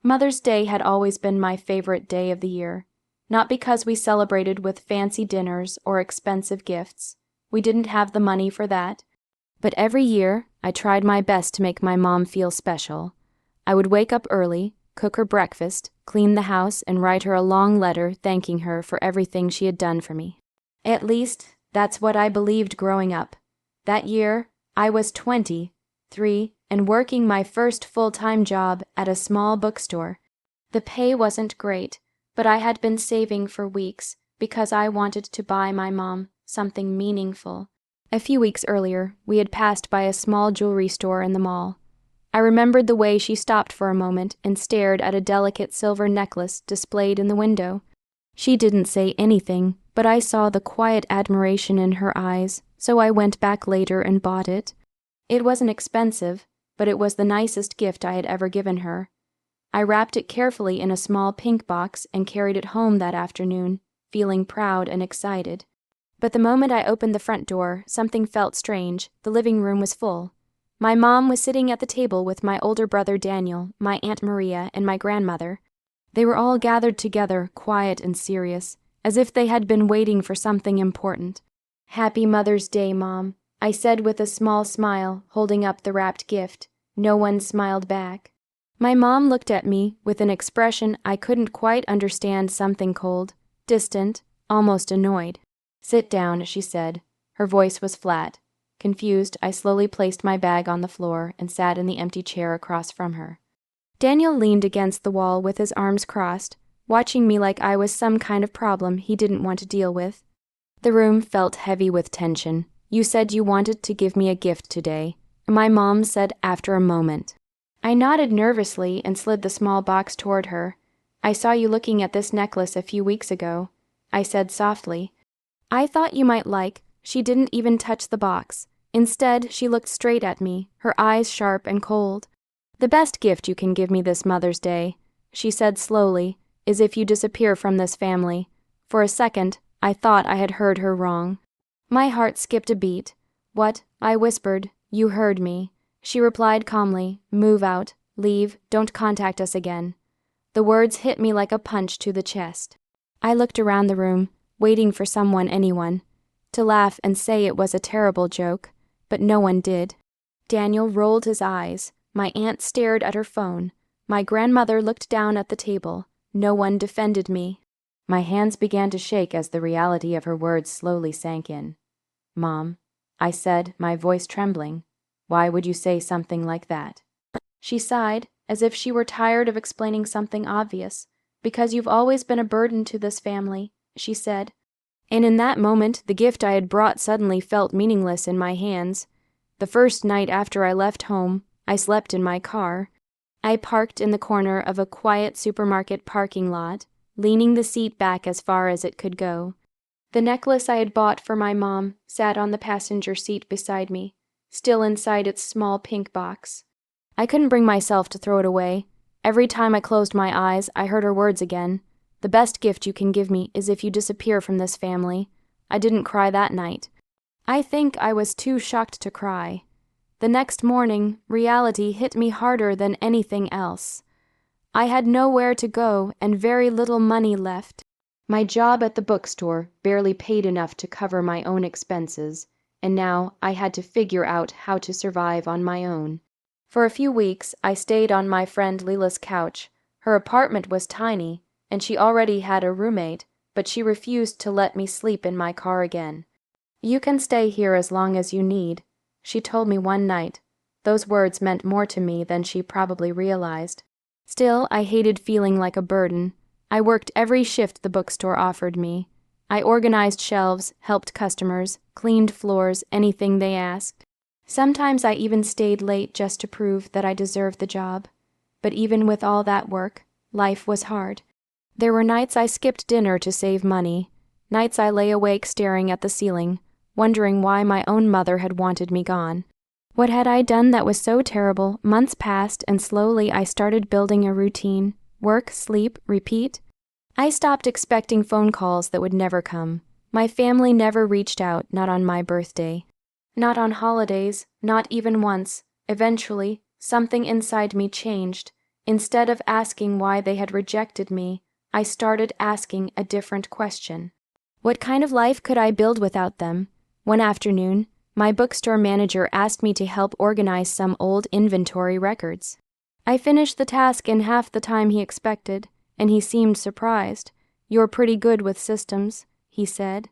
Mother's Day had always been my favorite day of the year. Not because we celebrated with fancy dinners or expensive gifts. We didn't have the money for that. But every year, I tried my best to make my mom feel special. I would wake up early, cook her breakfast, clean the house, and write her a long letter thanking her for everything she had done for me. At least, that's what I believed growing up. That year, I was 23 and working my first full-time job at a small bookstore. The pay wasn't great, but I had been saving for weeks because I wanted to buy my mom something meaningful. A few weeks earlier, we had passed by a small jewelry store in the mall. I remembered the way she stopped for a moment and stared at a delicate silver necklace displayed in the window. She didn't say anything, but I saw the quiet admiration in her eyes, so I went back later and bought it. It wasn't expensive, but it was the nicest gift I had ever given her. I wrapped it carefully in a small pink box and carried it home that afternoon, feeling proud and excited. But the moment I opened the front door, something felt strange. The living room was full. My mom was sitting at the table with my older brother Daniel, my Aunt Maria, and my grandmother. They were all gathered together, quiet and serious, as if they had been waiting for something important. "Happy Mother's Day, Mom," I said with a small smile, holding up the wrapped gift. No one smiled back. My mom looked at me with an expression I couldn't quite understand, something cold, distant, almost annoyed. "Sit down," she said. Her voice was flat. Confused, I slowly placed my bag on the floor and sat in the empty chair across from her. Daniel leaned against the wall with his arms crossed, watching me like I was some kind of problem he didn't want to deal with. The room felt heavy with tension. "You said you wanted to give me a gift today," my mom said after a moment. I nodded nervously and slid the small box toward her. "I saw you looking at this necklace a few weeks ago," I said softly. "I thought you might like—" She didn't even touch the box. Instead, she looked straight at me, her eyes sharp and cold. "The best gift you can give me this Mother's Day," she said slowly, "is if you disappear from this family." For a second, I thought I had heard her wrong. My heart skipped a beat. "What?" I whispered. "You heard me." She replied calmly, "Move out, leave, don't contact us again." The words hit me like a punch to the chest. I looked around the room, waiting for anyone, to laugh and say it was a terrible joke, but no one did. Daniel rolled his eyes. My aunt stared at her phone. My grandmother looked down at the table. No one defended me. My hands began to shake as the reality of her words slowly sank in. "Mom," I said, my voice trembling, "why would you say something like that?" She sighed, as if she were tired of explaining something obvious. "Because you've always been a burden to this family," she said. And in that moment, the gift I had brought suddenly felt meaningless in my hands. The first night after I left home, I slept in my car. I parked in the corner of a quiet supermarket parking lot, leaning the seat back as far as it could go. The necklace I had bought for my mom sat on the passenger seat beside me, still inside its small pink box. I couldn't bring myself to throw it away. Every time I closed my eyes, I heard her words again. "The best gift you can give me is if you disappear from this family." I didn't cry that night. I think I was too shocked to cry. The next morning, reality hit me harder than anything else. I had nowhere to go and very little money left. My job at the bookstore barely paid enough to cover my own expenses, and now I had to figure out how to survive on my own. For a few weeks, I stayed on my friend Leela's couch. Her apartment was tiny, and she already had a roommate, but she refused to let me sleep in my car again. "You can stay here as long as you need," she told me one night. Those words meant more to me than she probably realized. Still, I hated feeling like a burden. I worked every shift the bookstore offered me. I organized shelves, helped customers, cleaned floors, anything they asked. Sometimes I even stayed late just to prove that I deserved the job. But even with all that work, life was hard. There were nights I skipped dinner to save money, nights I lay awake staring at the ceiling, wondering why my own mother had wanted me gone. What had I done that was so terrible? Months passed, and slowly I started building a routine. Work, sleep, repeat. I stopped expecting phone calls that would never come. My family never reached out, not on my birthday. Not on holidays, not even once. Eventually, something inside me changed. Instead of asking why they had rejected me, I started asking a different question. What kind of life could I build without them? One afternoon, my bookstore manager asked me to help organize some old inventory records. I finished the task in half the time he expected, and he seemed surprised. "You're pretty good with systems," he said.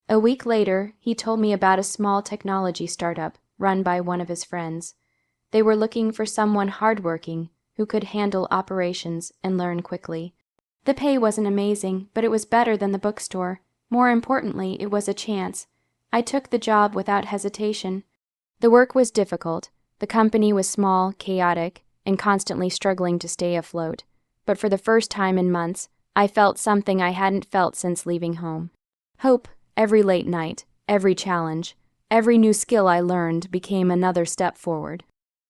A week later, he told me about a small technology startup run by one of his friends. They were looking for someone hardworking who could handle operations and learn quickly. The pay wasn't amazing, but it was better than the bookstore. More importantly, it was a chance. I took the job without hesitation. The work was difficult. The company was small, chaotic, and constantly struggling to stay afloat. But for the first time in months, I felt something I hadn't felt since leaving home. Hope. Every late night, every challenge, every new skill I learned became another step forward.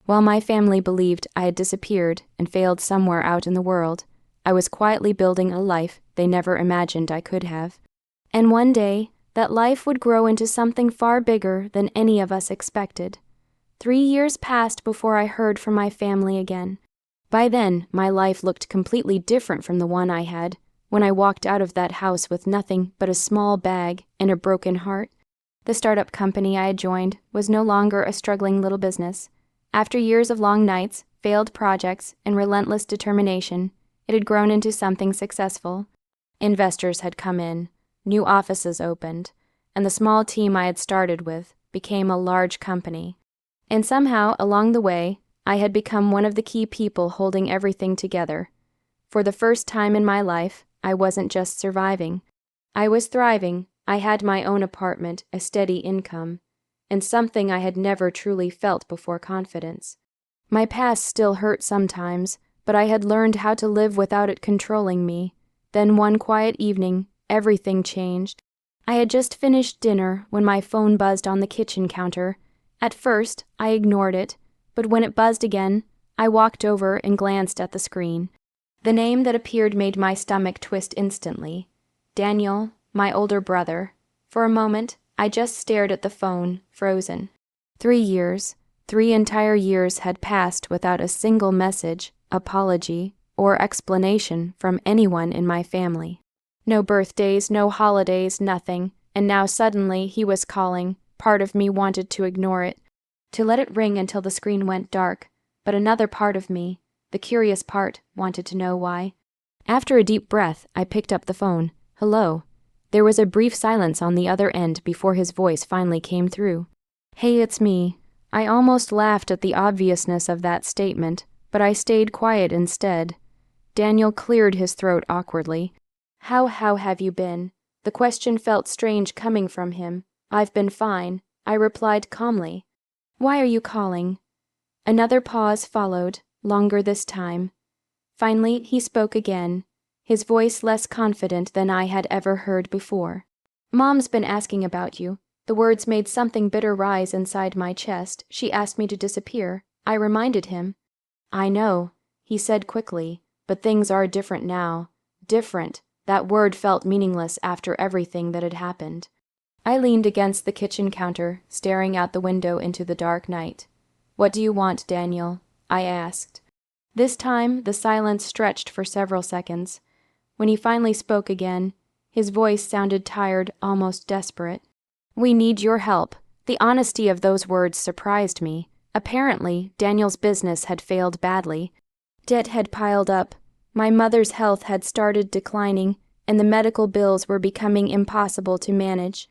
While my family believed I had disappeared and failed somewhere out in the world, I was quietly building a life they never imagined I could have. And one day, that life would grow into something far bigger than any of us expected. 3 years passed before I heard from my family again. By then, my life looked completely different from the one I had when I walked out of that house with nothing but a small bag and a broken heart. The startup company I had joined was no longer a struggling little business. After years of long nights, failed projects, and relentless determination, it had grown into something successful. Investors had come in, new offices opened, and the small team I had started with became a large company. And somehow, along the way, I had become one of the key people holding everything together. For the first time in my life, I wasn't just surviving. I was thriving. I had my own apartment, a steady income, and something I had never truly felt before, confidence. My past still hurt sometimes, but I had learned how to live without it controlling me. Then one quiet evening, everything changed. I had just finished dinner when my phone buzzed on the kitchen counter. At first, I ignored it, but when it buzzed again, I walked over and glanced at the screen. The name that appeared made my stomach twist instantly. Daniel, my older brother. For a moment, I just stared at the phone, frozen. 3 years, 3 entire years had passed without a single message, apology, or explanation from anyone in my family. No birthdays, no holidays, nothing, and now suddenly he was calling. Part of me wanted to ignore it, to let it ring until the screen went dark, but another part of me, the curious part, wanted to know why. After a deep breath, I picked up the phone. "Hello." There was a brief silence on the other end before his voice finally came through. "Hey, it's me." I almost laughed at the obviousness of that statement, but I stayed quiet instead. Daniel cleared his throat awkwardly. How have you been?" The question felt strange coming from him. "I've been fine," I replied calmly. "Why are you calling?" Another pause followed, longer this time. Finally, he spoke again, his voice less confident than I had ever heard before. "Mom's been asking about you." The words made something bitter rise inside my chest. She asked me to disappear. I reminded him. "I know," he said quickly, "but things are different now." Different. That word felt meaningless after everything that had happened. I leaned against the kitchen counter, staring out the window into the dark night. "What do you want, Daniel?" I asked. This time, the silence stretched for several seconds. When he finally spoke again, his voice sounded tired, almost desperate. "We need your help." The honesty of those words surprised me. Apparently, Daniel's business had failed badly. Debt had piled up. My mother's health had started declining, and the medical bills were becoming impossible to manage.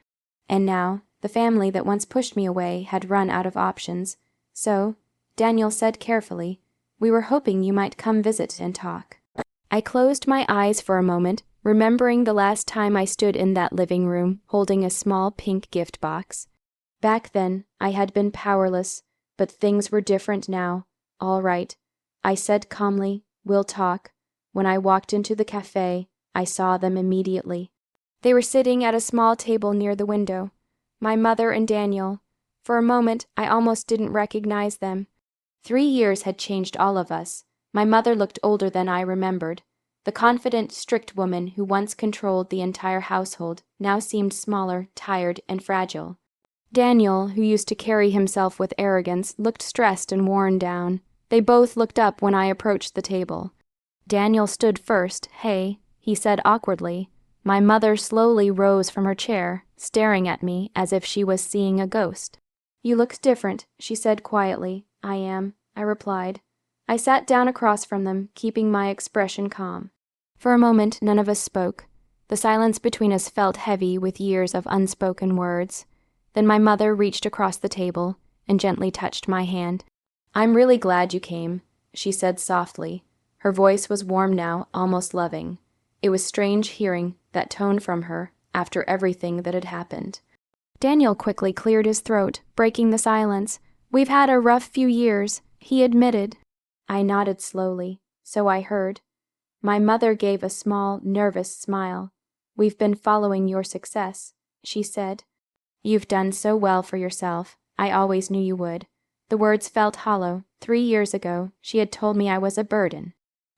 And now, the family that once pushed me away had run out of options. So, Daniel said carefully, "We were hoping you might come visit and talk." I closed my eyes for a moment, remembering the last time I stood in that living room, holding a small pink gift box. Back then, I had been powerless, but things were different now. "All right," I said calmly, "we'll talk." When I walked into the cafe, I saw them immediately. They were sitting at a small table near the window. My mother and Daniel. For a moment, I almost didn't recognize them. 3 years had changed all of us. My mother looked older than I remembered. The confident, strict woman who once controlled the entire household now seemed smaller, tired, and fragile. Daniel, who used to carry himself with arrogance, looked stressed and worn down. They both looked up when I approached the table. Daniel stood first. "Hey," he said awkwardly. My mother slowly rose from her chair, staring at me as if she was seeing a ghost. "You look different," she said quietly. "I am," I replied. I sat down across from them, keeping my expression calm. For a moment, none of us spoke. The silence between us felt heavy with years of unspoken words. Then my mother reached across the table and gently touched my hand. "I'm really glad you came," she said softly. Her voice was warm now, almost loving. It was strange hearing that tone from her after everything that had happened. Daniel quickly cleared his throat, breaking the silence. "We've had a rough few years," he admitted. I nodded slowly. "So I heard." My mother gave a small, nervous smile. "We've been following your success," she said. "You've done so well for yourself. I always knew you would." The words felt hollow. 3 years ago, she had told me I was a burden.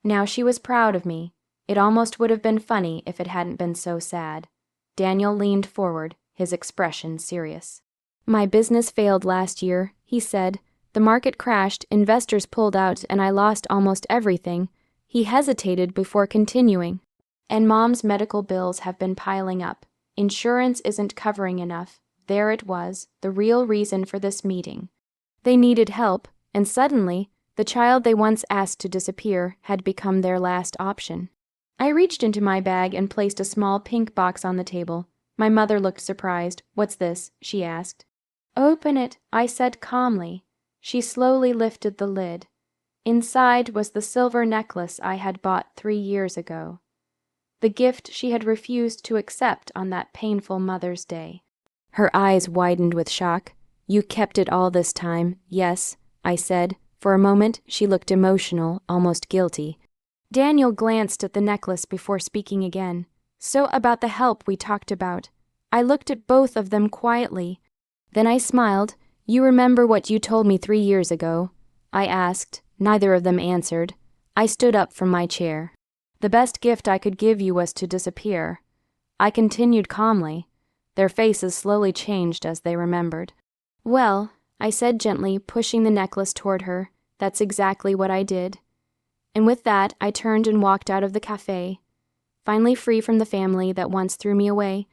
Now she was proud of me. It almost would have been funny if it hadn't been so sad. Daniel leaned forward, his expression serious. "My business failed last year," he said. "The market crashed, investors pulled out, and I lost almost everything." He hesitated before continuing. "And Mom's medical bills have been piling up. Insurance isn't covering enough." There it was, the real reason for this meeting. They needed help, and suddenly, the child they once asked to disappear had become their last option. I reached into my bag and placed a small pink box on the table. My mother looked surprised. "What's this?" she asked. "Open it," I said calmly. She slowly lifted the lid. Inside was the silver necklace I had bought 3 years ago. The gift she had refused to accept on that painful Mother's Day. Her eyes widened with shock. "You kept it all this time." "Yes," I said. For a moment, she looked emotional, almost guilty. Daniel glanced at the necklace before speaking again. "So about the help we talked about." I looked at both of them quietly. Then I smiled. "You remember what you told me 3 years ago?" I asked. Neither of them answered. I stood up from my chair. "The best gift I could give you was to disappear." I continued calmly. Their faces slowly changed as they remembered. "Well," I said gently, pushing the necklace toward her, "that's exactly what I did." And with that, I turned and walked out of the cafe. Finally free from the family that once threw me away,